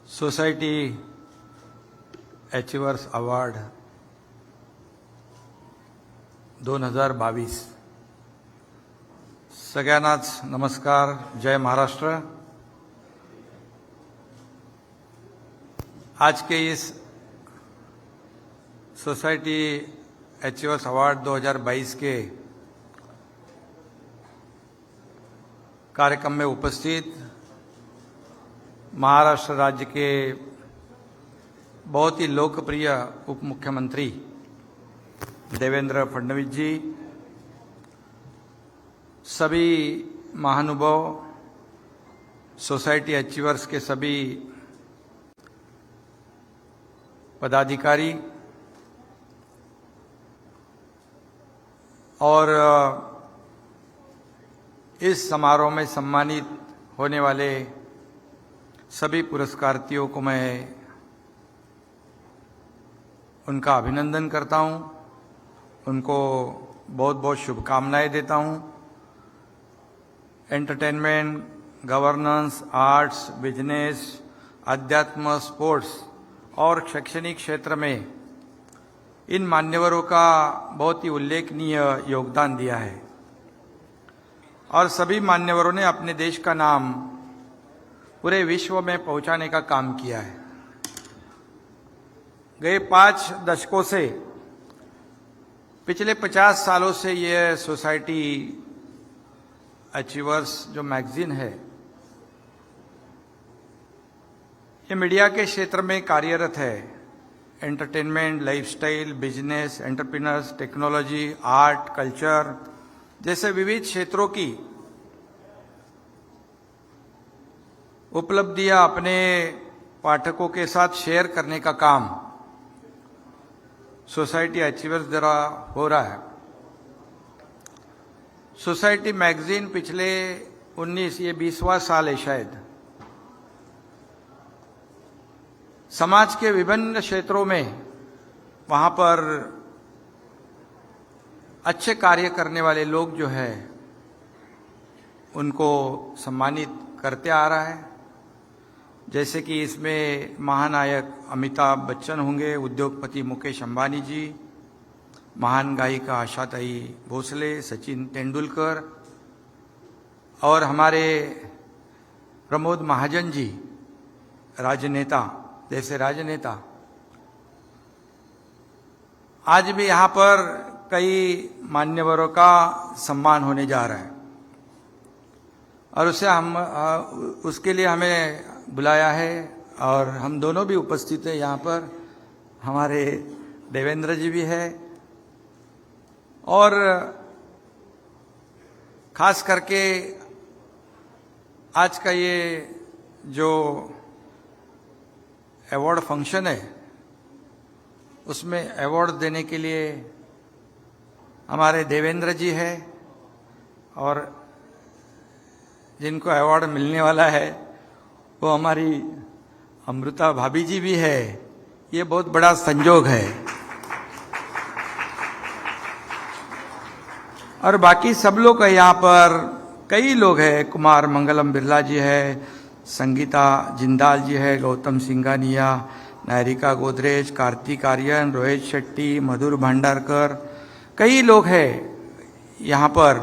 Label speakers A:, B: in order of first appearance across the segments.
A: Society achievers award 2022 सगळ्यांनाच नमस्कार. जय महाराष्ट्र. आज के इस सोसाइटी अचीवर्स अवार्ड 2022 के कार्यक्रम में उपस्थित महाराष्ट्र राज्य के बहुत ही लोकप्रिय उप मुख्यमंत्री देवेंद्र फडणवीस जी, सभी महानुभाव, सोसाइटी अचीवर्स के सभी पदाधिकारी और इस समारोह में सम्मानित होने वाले सभी पुरस्कार्थियों को मैं उनका अभिनंदन करता हूं, उनको बहुत बहुत शुभकामनाएं देता हूं. एंटरटेनमेंट, गवर्नेंस, आर्ट्स, बिजनेस, अध्यात्म, स्पोर्ट्स और शैक्षणिक क्षेत्र में इन मान्यवरों का बहुत ही उल्लेखनीय योगदान दिया है और सभी मान्यवरों ने अपने देश का नाम पूरे विश्व में पहुंचाने का काम किया है. गए 5 दशकों से, पिछले 50 सालों से ये सोसाइटी अचीवर्स जो मैगजीन है, ये मीडिया के क्षेत्र में कार्यरत है. Entertainment, lifestyle, business, entrepreneurs, technology, art, culture जैसे विविध क्षेत्रों की उपलब्धियां अपने पाठकों के साथ शेयर करने का काम सोसाइटी अचीवर्स द्वारा हो रहा है. सोसाइटी मैगजीन पिछले 20वां साल है शायद, समाज के विभिन्न क्षेत्रों में वहां पर अच्छे कार्य करने वाले लोग जो है उनको सम्मानित करते आ रहा है. जैसे कि इसमें महानायक अमिताभ बच्चन होंगे, उद्योगपति मुकेश अंबानी जी, महान गायिका आशाताई भोसले, सचिन तेंदुलकर और हमारे प्रमोद महाजन जी, राजनेता जैसे राजनेता. आज भी यहाँ पर कई मान्यवरों का सम्मान होने जा रहा है और उसके लिए हमें बुलाया है और हम दोनों भी उपस्थित हैं यहाँ पर. हमारे देवेंद्र जी भी है और खास करके आज का ये जो अवार्ड फंक्शन है उसमें अवार्ड देने के लिए हमारे देवेंद्र जी है और जिनको अवार्ड मिलने वाला है वो हमारी अमृता भाभी जी भी है. ये बहुत बड़ा संजोग है और बाकी सब लोग है यहाँ पर. कई लोग हैं, कुमार मंगलम बिरला जी है, संगीता जिंदाल जी है, गौतम सिंघानिया, नायरिका गोदरेज, कार्तिक आर्यन, रोहित शेट्टी, मधुर भंडारकर, कई लोग हैं यहाँ पर.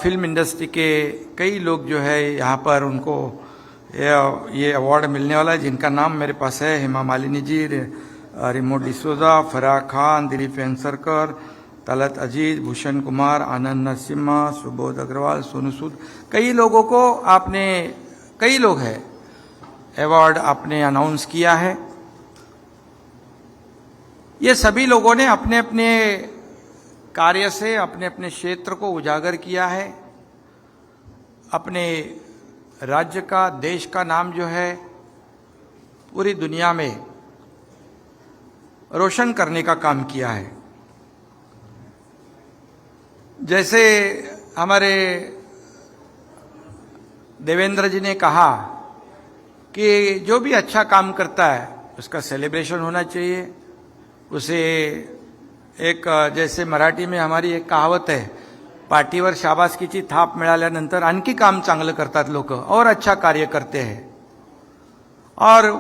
A: फिल्म इंडस्ट्री के कई लोग जो है यहाँ पर उनको ये अवार्ड मिलने वाला है, जिनका नाम मेरे पास है. हेमा मालिनी जी, रिमोट डिसोजा, फराह खान, दिलीप वेंसरकर, तलत अजीज, भूषण कुमार, आनंद नरसिम्हा, सुबोध अग्रवाल, सोनू सूद, कई लोगों को आपने, कई लोग हैं अवार्ड आपने अनाउंस किया है. ये सभी लोगों ने अपने अपने कार्य से अपने अपने क्षेत्र को उजागर किया है. अपने राज्य का, देश का नाम जो है पूरी दुनिया में रोशन करने का काम किया है. जैसे हमारे देवेंद्र जी ने कहा कि जो भी अच्छा काम करता है उसका सेलिब्रेशन होना चाहिए. उसे एक, जैसे मराठी में हमारी एक कहावत है, पाठीवर शाबासकीची थाप मिळाल्यानंतर आणखी काम चांगलं करतात लोक और अच्छा कार्य करते हैं. और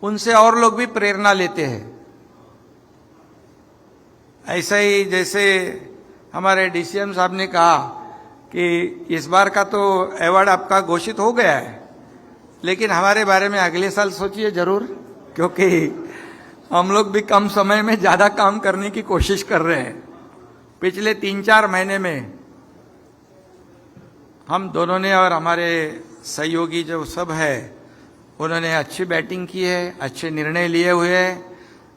A: उनसे और लोग भी प्रेरणा लेते हैं। ऐसा ही जैसे हमारे डीसीएम साहब ने कहा कि इस बार का तो अवार्ड आपका घोषित हो गया है, लेकिन हमारे बारे में अगले साल सोचिए जरूर, क्योंकि हम लोग भी कम समय में ज्यादा काम करने की कोशिश कर रहे हैं। पिछले 3-4 महीने में हम दोनों ने और हमारे सहयोगी जो सब है उन्होंने अच्छी बैटिंग की है, अच्छे निर्णय लिए हुए हैं,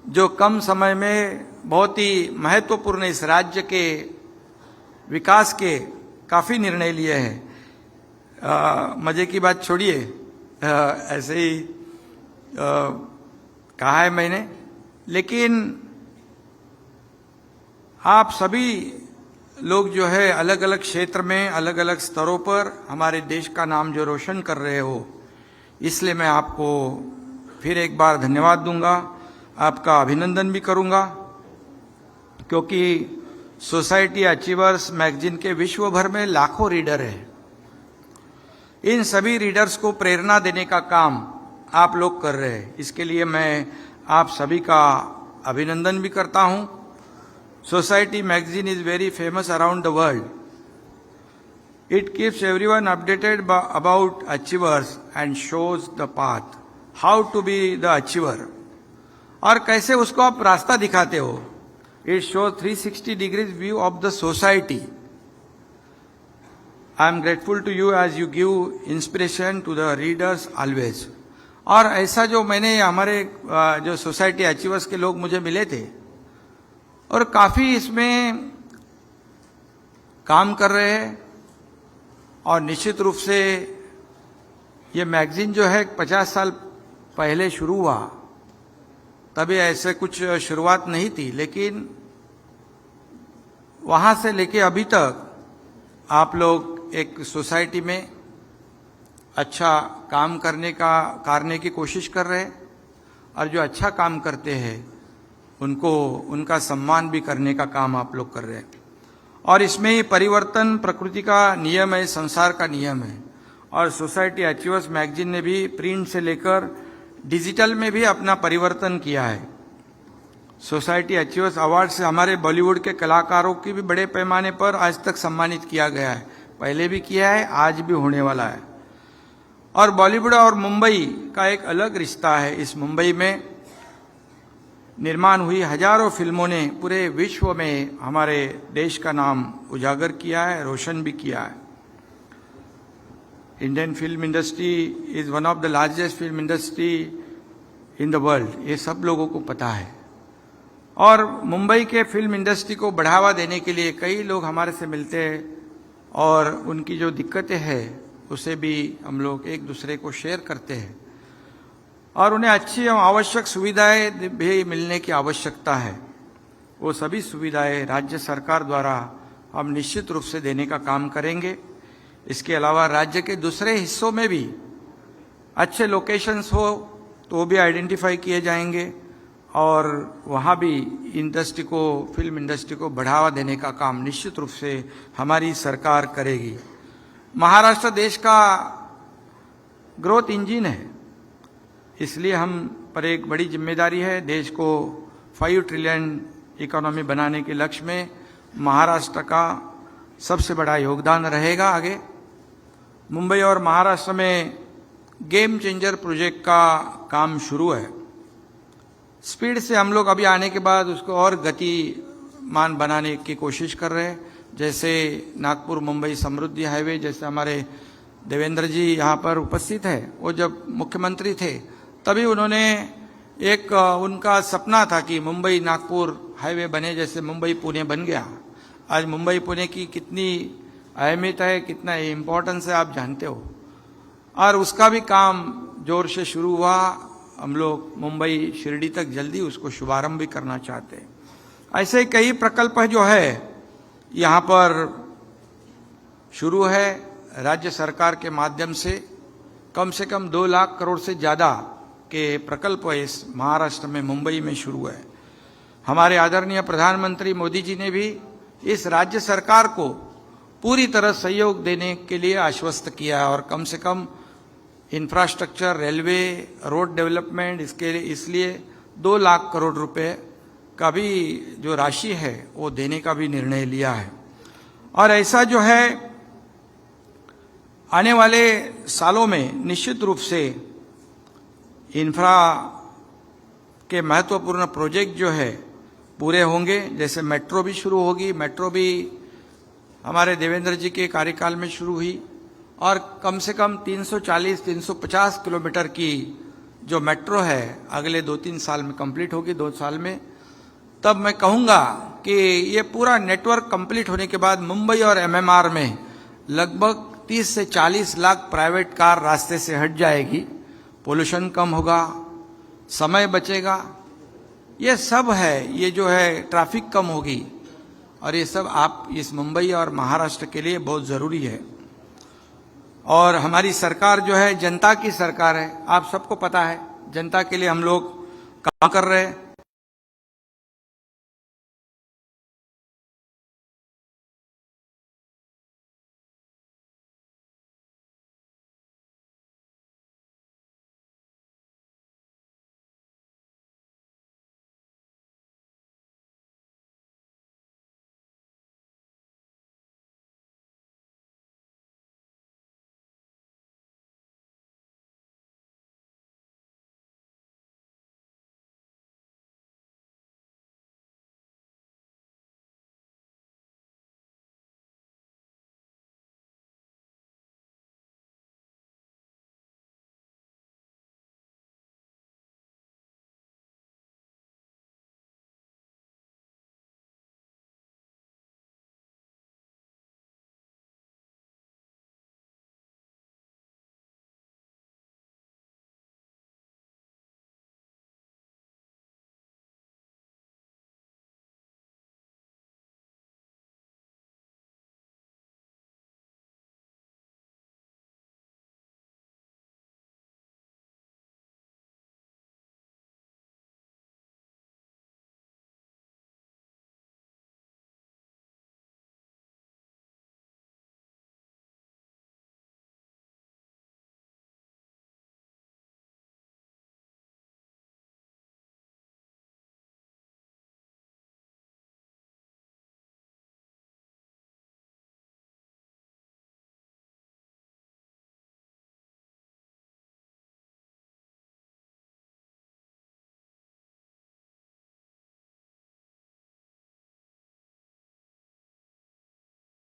A: जो कम समय में बहुत ही महत्वपूर्ण इस राज्य के विकास के काफी निर्णय लिए हैं। मजे की बात छोड़िए, ऐसे ही कहा है मैंने, लेकिन आप सभी लोग जो है अलग अलग क्षेत्र में अलग अलग स्तरों पर हमारे देश का नाम जो रोशन कर रहे हो, इसलिए मैं आपको फिर एक बार धन्यवाद दूंगा, आपका अभिनंदन भी करूंगा, क्योंकि सोसाइटी अचीवर्स मैगजीन के विश्व भर में लाखों रीडर हैं। इन सभी रीडर्स को प्रेरणा देने का काम आप लोग कर रहे हैं, इसके लिए मैं आप सभी का अभिनंदन भी करता हूं। Society magazine is very famous around the world. It keeps everyone updated about achievers and shows the path, how to be the achiever. और कैसे उसको आप रास्ता दिखाते हो. It shows 360 degrees view of the society. I am grateful to you as you give inspiration to the readers always. और ऐसा जो मैंने हमारे जो सोसाइटी अचीवर्स के लोग मुझे मिले थे और काफी इसमें काम कर रहे हैं, और निश्चित रूप से ये मैगजीन जो है 50 साल पहले शुरू हुआ, तभी ऐसे कुछ शुरुआत नहीं थी, लेकिन वहां से लेके अभी तक आप लोग एक सोसाइटी में अच्छा काम करने की कोशिश कर रहे हैं, और जो अच्छा काम करते हैं उनको उनका सम्मान भी करने का काम आप लोग कर रहे हैं। और इसमें ही परिवर्तन प्रकृति का नियम है, संसार का नियम है, और सोसाइटी अचीवर्स मैगजीन ने भी प्रिंट से लेकर डिजिटल में भी अपना परिवर्तन किया है। सोसाइटी अचीवर्स अवार्ड से हमारे बॉलीवुड के कलाकारों की भी बड़े पैमाने पर आज तक सम्मानित किया गया है, पहले भी किया है, आज भी होने वाला है। और बॉलीवुड और मुंबई का एक अलग रिश्ता है। इस मुंबई में निर्माण हुई हजारों फिल्मों ने पूरे विश्व में हमारे देश का नाम उजागर किया है, रोशन भी किया है। Indian film industry is one of the largest film industry in the world, ये सब लोगों को पता है। और मुंबई के फिल्म इंडस्ट्री को बढ़ावा देने के लिए कई लोग हमारे से मिलते हैं, और उनकी जो दिक्कतें हैं उसे भी हम लोग एक दूसरे को शेयर करते हैं, और उन्हें अच्छी एवं आवश्यक सुविधाएं भी मिलने की आवश्यकता है। वो सभी सुविधाएं राज्य सरकार द्वारा हम निश्चित रूप से देने का काम करेंगे। इसके अलावा राज्य के दूसरे हिस्सों में भी अच्छे लोकेशंस हो तो वो भी आइडेंटिफाई किए जाएंगे, और वहाँ भी इंडस्ट्री को, फिल्म इंडस्ट्री को बढ़ावा देने का काम निश्चित रूप से हमारी सरकार करेगी। महाराष्ट्र देश का ग्रोथ इंजिन है, इसलिए हम पर एक बड़ी जिम्मेदारी है। देश को 5 ट्रिलियन इकोनॉमी बनाने के लक्ष्य में महाराष्ट्र का सबसे बड़ा योगदान रहेगा आगे। मुंबई और महाराष्ट्र में गेम चेंजर प्रोजेक्ट का काम शुरू है। स्पीड से हम लोग अभी आने के बाद उसको और गतिमान बनाने की कोशिश कर रहे हैं। जैसे नागपुर मुंबई समृद्धि हाईवे, जैसे हमारे देवेंद्र जी यहाँ पर उपस्थित है, वो जब मुख्यमंत्री थे तभी उन्होंने एक उनका सपना था कि मुंबई नागपुर हाईवे बने, जैसे मुंबई पुणे बन गया। आज मुंबई पुणे की कितनी अहमियत है, कितना इम्पोर्टेंस है, आप जानते हो। और उसका भी काम जोर से शुरू हुआ। हम लोग मुंबई शिरडी तक जल्दी उसको शुभारंभ भी करना चाहते हैं। ऐसे कई प्रकल्प जो है यहाँ पर शुरू है। राज्य सरकार के माध्यम से कम 2 लाख करोड़ से ज़्यादा के प्रकल्प इस महाराष्ट्र में मुंबई में शुरू है। हमारे आदरणीय प्रधानमंत्री मोदी जी ने भी इस राज्य सरकार को पूरी तरह सहयोग देने के लिए आश्वस्त किया है, और कम से कम इंफ्रास्ट्रक्चर, रेलवे, रोड डेवलपमेंट, इसके लिए इसलिए 2 लाख करोड़ रुपए का भी जो राशि है वो देने का भी निर्णय लिया है। और ऐसा जो है आने वाले सालों में निश्चित रूप से इंफ्रा के महत्वपूर्ण प्रोजेक्ट जो है पूरे होंगे। जैसे मेट्रो भी शुरू होगी, मेट्रो भी हमारे देवेंद्र जी के कार्यकाल में शुरू हुई और कम से कम 340-350 किलोमीटर की जो मेट्रो है अगले 2-3 साल में कंप्लीट होगी, 2 साल में। तब मैं कहूँगा कि ये पूरा नेटवर्क कंप्लीट होने के बाद मुंबई और एमएमआर में लगभग 30 से 40 लाख प्राइवेट कार रास्ते से हट जाएगी, पोल्यूशन कम होगा, समय बचेगा। ये सब है, ये जो है ट्रैफिक कम होगी और ये सब आप इस मुंबई और महाराष्ट्र के लिए बहुत ज़रूरी है। और हमारी सरकार जो है जनता की सरकार है, आप सबको पता है, जनता के लिए हम लोग काम कर रहे हैं।